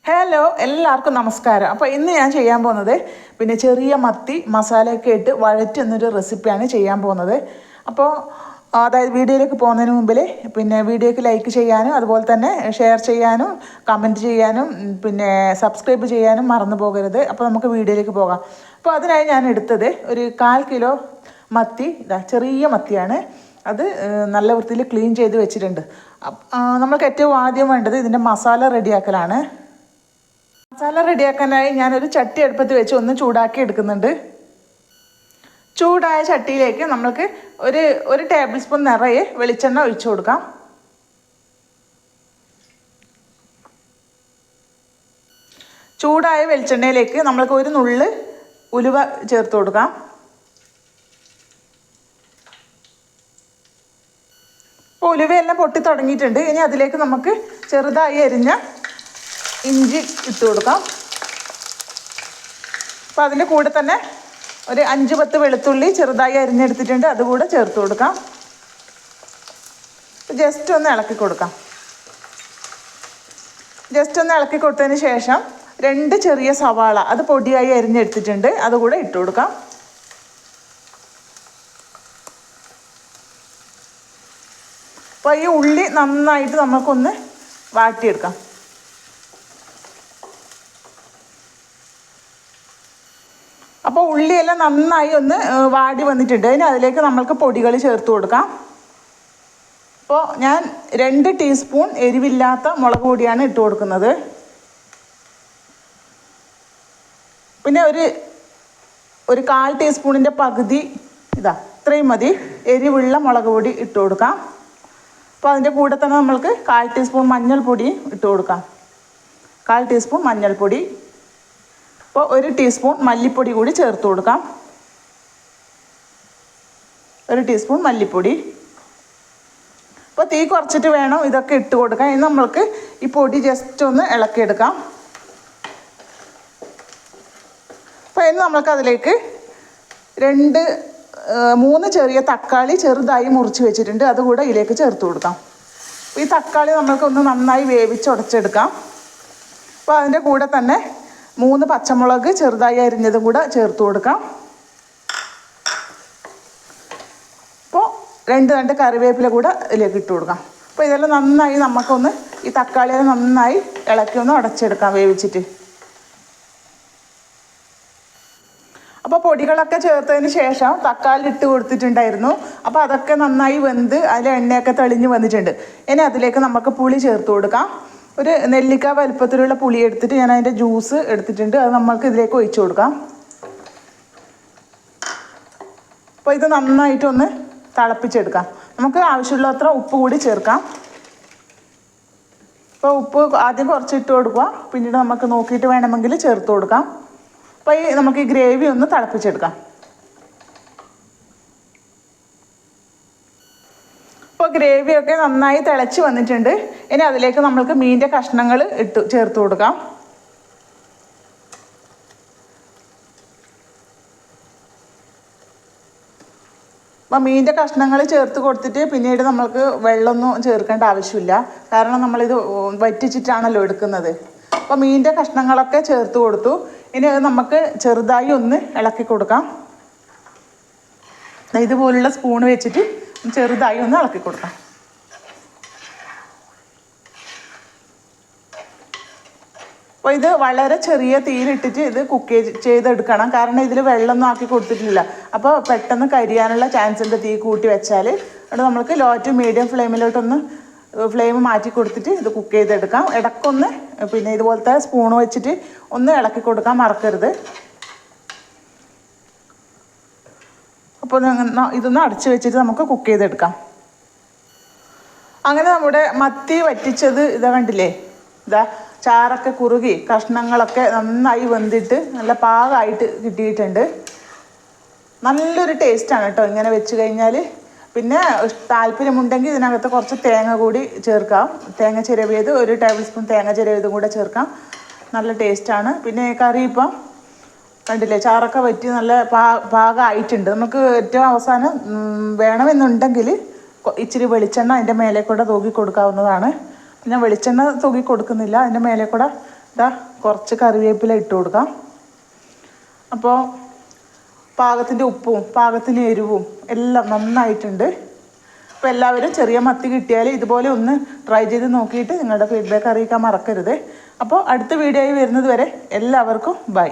Hello, എല്ലാവർക്കും നമസ്കാരം. അപ്പോൾ ഇന്ന് ഞാൻ ചെയ്യാൻ പോകുന്നത് ചെറിയ മത്തി മസാലയൊക്കെ ഇട്ട് വഴറ്റുന്നൊരു റെസിപ്പിയാണ് ചെയ്യാൻ പോകുന്നത്. അപ്പോൾ അതായത് വീഡിയോയിലേക്ക് പോകുന്നതിന് മുമ്പിൽ വീഡിയോയ്ക്ക് ലൈക്ക് ചെയ്യാനും അതുപോലെ തന്നെ ഷെയർ ചെയ്യാനും കമൻറ്റ് ചെയ്യാനും സബ്സ്ക്രൈബ് ചെയ്യാനും മറന്നു പോകരുത്. അപ്പോൾ നമുക്ക് വീഡിയോയിലേക്ക് പോകാം. അപ്പോൾ അതിനായി ഞാൻ എടുത്തത് ഒരു 1/4 കിലോ മത്തി. ചെറിയ മത്തിയാണ്. അത് നല്ല വൃത്തിയിൽ ക്ലീൻ ചെയ്ത് വെച്ചിട്ടുണ്ട്. നമുക്ക് ഏറ്റവും ആദ്യം വേണ്ടത് ഇതിൻ്റെ മസാല റെഡിയാക്കലാണ്. മസാല റെഡിയാക്കാനായി ഞാനൊരു ചട്ടി അടുപ്പത്ത് വെച്ച് ഒന്ന് ചൂടാക്കി എടുക്കുന്നുണ്ട്. ചൂടായ ചട്ടിയിലേക്ക് നമുക്ക് ഒരു ടേബിൾ സ്പൂൺ നിറയെ വെളിച്ചെണ്ണ ഒഴിച്ചു കൊടുക്കാം. ചൂടായ വെളിച്ചെണ്ണയിലേക്ക് നമ്മൾക്ക് ഒരു നുള്ള് ഉലുവ ചേർത്ത് കൊടുക്കാം. ഇപ്പോൾ ഉലുവയെല്ലാം പൊട്ടി തുടങ്ങിയിട്ടുണ്ട്. ഇനി അതിലേക്ക് നമുക്ക് ചെറുതായി അരിഞ്ഞ ഇഞ്ചി ഇട്ട് കൊടുക്കാം. അപ്പോൾ അതിൻ്റെ കൂടെ തന്നെ ഒരു 5-10 വെളുത്തുള്ളി ചെറുതായി അരിഞ്ഞെടുത്തിട്ടുണ്ട്, അതുകൂടെ ചേർത്ത് കൊടുക്കാം. ജസ്റ്റ് ഒന്ന് ഇളക്കി കൊടുക്കാം. ജസ്റ്റ് ഒന്ന് ഇളക്കി കൊടുത്തതിന് ശേഷം 2 ചെറിയ സവാള അത് പൊടിയായി അരിഞ്ഞെടുത്തിട്ടുണ്ട്, അതുകൂടെ ഇട്ട് കൊടുക്കാം. അപ്പോൾ ഈ ഉള്ളി നന്നായിട്ട് നമുക്കൊന്ന് വാട്ടിയെടുക്കാം. അപ്പോൾ ഉള്ളിയെല്ലാം നന്നായി ഒന്ന് വാടി വന്നിട്ടുണ്ട്. ഇനി അതിലേക്ക് നമ്മൾക്ക് പൊടികൾ ചേർത്ത് കൊടുക്കാം. അപ്പോൾ ഞാൻ 2 ടീസ്പൂൺ എരിവില്ലാത്ത മുളക് പൊടിയാണ് ഇട്ട് കൊടുക്കുന്നത്. പിന്നെ ഒരു 1/4 ടീസ്പൂണിൻ്റെ പകുതി ഇത്രയും മതി എരിവുള്ള മുളക് പൊടി ഇട്ട് കൊടുക്കാം. അപ്പോൾ അതിൻ്റെ കൂടെ തന്നെ നമ്മൾക്ക് 1/4 ടീസ്പൂൺ മഞ്ഞൾപ്പൊടി ഇട്ട് കൊടുക്കാം. 1/4 ടീസ്പൂൺ മഞ്ഞൾപ്പൊടി. അപ്പോൾ 1 ടീസ്പൂൺ മല്ലിപ്പൊടി കൂടി ചേർത്ത് കൊടുക്കാം. 1 ടീസ്പൂൺ മല്ലിപ്പൊടി. അപ്പോൾ തീ കുറച്ചിട്ട് വേണം ഇതൊക്കെ ഇട്ട് കൊടുക്കാൻ. ഇനി നമ്മൾക്ക് ഈ പൊടി ജസ്റ്റ് ഒന്ന് ഇളക്കിയെടുക്കാം. അപ്പോൾ ഇനി നമ്മൾക്ക് അതിലേക്ക് 3 ചെറിയ തക്കാളി ചെറുതായി മുറിച്ച് വെച്ചിട്ടുണ്ട്, അതുകൂടെ ഇതിലേക്ക് ചേർത്ത് കൊടുക്കാം. ഈ തക്കാളി നമ്മൾക്കൊന്ന് നന്നായി വേവിച്ചുടച്ചെടുക്കാം. അപ്പോൾ അതിൻ്റെ കൂടെ തന്നെ 3 പച്ചമുളക് ചെറുതായി അരിഞ്ഞതും കൂടെ ചേർത്ത് കൊടുക്കാം. അപ്പോൾ 2 കറിവേപ്പില കൂടെ ഇതിലേക്ക് ഇട്ട് കൊടുക്കാം. അപ്പോൾ ഇതെല്ലാം നന്നായി നമുക്കൊന്ന് ഈ തക്കാളിയെ നന്നായി ഇളക്കി ഒന്ന് ഉടച്ചെടുക്കാം വേവിച്ചിട്ട്. അപ്പോൾ പൊടികളൊക്കെ ചേർത്തതിന് ശേഷം തക്കാളി ഇട്ട് കൊടുത്തിട്ടുണ്ടായിരുന്നു. അപ്പോൾ അതൊക്കെ നന്നായി വെന്ത് അതിൽ എണ്ണയൊക്കെ തെളിഞ്ഞ് വന്നിട്ടുണ്ട്. ഇനി അതിലേക്ക് നമുക്ക് പുളി ചേർത്ത് കൊടുക്കാം. ഒരു നെല്ലിക്ക വലുപ്പത്തിലുള്ള പുളി എടുത്തിട്ട് ഞാൻ അതിൻ്റെ ജ്യൂസ് എടുത്തിട്ടുണ്ട്, അത് നമ്മൾക്ക് ഇതിലേക്ക് ഒഴിച്ചു കൊടുക്കാം. അപ്പോൾ ഇത് നന്നായിട്ടൊന്ന് തിളപ്പിച്ചെടുക്കാം. നമുക്ക് ആവശ്യമുള്ളത്ര ഉപ്പ് കൂടി ചേർക്കാം. അപ്പോൾ ഉപ്പ് ആദ്യം കുറച്ചിട്ട് കൊടുക്കുക, പിന്നീട് നമുക്ക് നോക്കിയിട്ട് വേണമെങ്കിൽ ചേർത്ത് കൊടുക്കാം. അപ്പോൾ നമുക്ക് ഈ ഗ്രേവി ഒന്ന് തിളപ്പിച്ചെടുക്കാം. ഇപ്പോൾ ഗ്രേവിയൊക്കെ നന്നായി തിളച്ച് വന്നിട്ടുണ്ട്. ഇനി അതിലേക്ക് നമ്മൾക്ക് മീനിൻ്റെ കഷ്ണങ്ങൾ ചേർത്ത് കൊടുക്കാം. അപ്പോൾ മീനിൻ്റെ കഷ്ണങ്ങൾ ചേർത്ത് കൊടുത്തിട്ട് പിന്നീട് നമ്മൾക്ക് വെള്ളമൊന്നും ചേർക്കേണ്ട ആവശ്യമില്ല, കാരണം നമ്മളിത് വറ്റിച്ചിട്ടാണല്ലോ എടുക്കുന്നത്. അപ്പോൾ മീനിൻ്റെ കഷ്ണങ്ങളൊക്കെ ചേർത്ത് കൊടുത്തു. ഇനി അത് നമുക്ക് ചെറുതായി ഒന്ന് ഇളക്കി കൊടുക്കാം. ഇതുപോലുള്ള സ്പൂൺ വെച്ചിട്ട് ചെറുതായി ഒന്ന് ഇളക്കി കൊടുക്കാം. അപ്പോൾ ഇത് വളരെ ചെറിയ തീയിലിട്ടിട്ട് ഇത് കുക്ക് ചെയ്തെടുക്കണം, കാരണം ഇതിൽ വെള്ളമൊന്നും ആക്കി കൊടുത്തിട്ടില്ല. അപ്പോൾ പെട്ടെന്ന് കരിയാനുള്ള ചാൻസ് ഉണ്ട് തീ കൂട്ടി വെച്ചാൽ. അതുകൊണ്ട് നമ്മൾക്ക് ലോ ടു മീഡിയം ഫ്ലെയിമിലോട്ടൊന്ന് ഫ്ലെയിം മാറ്റി കൊടുത്തിട്ട് ഇത് കുക്ക് ചെയ്തെടുക്കാം. ഇടയ്ക്കൊന്ന് ഇതുപോലത്തെ സ്പൂൺ വെച്ചിട്ട് ഒന്ന് ഇളക്കി കൊടുക്കാൻ മറക്കരുത്. അപ്പോൾ ഇതൊന്ന് അടച്ച് വെച്ചിട്ട് നമുക്ക് കുക്ക് ചെയ്തെടുക്കാം. അങ്ങനെ നമ്മുടെ മത്തി വറ്റിച്ചത് കണ്ടില്ലേ, ചാറൊക്കെ കുറുകി കഷ്ണങ്ങളൊക്കെ നന്നായി വെന്തിട്ട് നല്ല പാകമായിട്ട് കിട്ടിയിട്ടുണ്ട്. നല്ലൊരു ടേസ്റ്റാണ് കേട്ടോ ഇങ്ങനെ വെച്ച് കഴിഞ്ഞാൽ. പിന്നെ താല്പര്യമുണ്ടെങ്കിൽ ഇതിനകത്ത് കുറച്ച് തേങ്ങ കൂടി ചേർക്കാം. തേങ്ങ ചിരവിയത് 1 ടേബിൾ സ്പൂൺ തേങ്ങ ചിരവിയതും കൂടെ ചേർക്കാം. നല്ല ടേസ്റ്റാണ്. പിന്നെ കറി ഇപ്പം കണ്ടില്ലേ, ചാറൊക്കെ വറ്റി നല്ല പാകമായിട്ടുണ്ട്. നമുക്ക് ഏറ്റവും അവസാനം വേണമെന്നുണ്ടെങ്കിൽ ഇച്ചിരി വെളിച്ചെണ്ണ അതിൻ്റെ മേലെ കൂടെ തൂക്കി കൊടുക്കാവുന്നതാണ്. ഞാൻ വെളിച്ചെണ്ണ തൂക്കി കൊടുക്കുന്നില്ല, അതിൻ്റെ മേലെ കൂടെ ഇതാ കുറച്ച് കറിവേപ്പില ഇട്ട് കൊടുക്കാം. അപ്പോൾ പാകത്തിൻ്റെ ഉപ്പും പാകത്തിന് എരിവും എല്ലാം നന്നായിട്ടുണ്ട്. അപ്പോൾ എല്ലാവരും ചെറിയ മത്തി കിട്ടിയാൽ ഇതുപോലെ ഒന്ന് ട്രൈ ചെയ്ത് നോക്കിയിട്ട് നിങ്ങളുടെ ഫീഡ്ബാക്ക് അറിയിക്കാൻ മറക്കരുത്. അപ്പോൾ അടുത്ത വീഡിയോയിൽ വരുന്നത് വരെ എല്ലാവർക്കും ബൈ.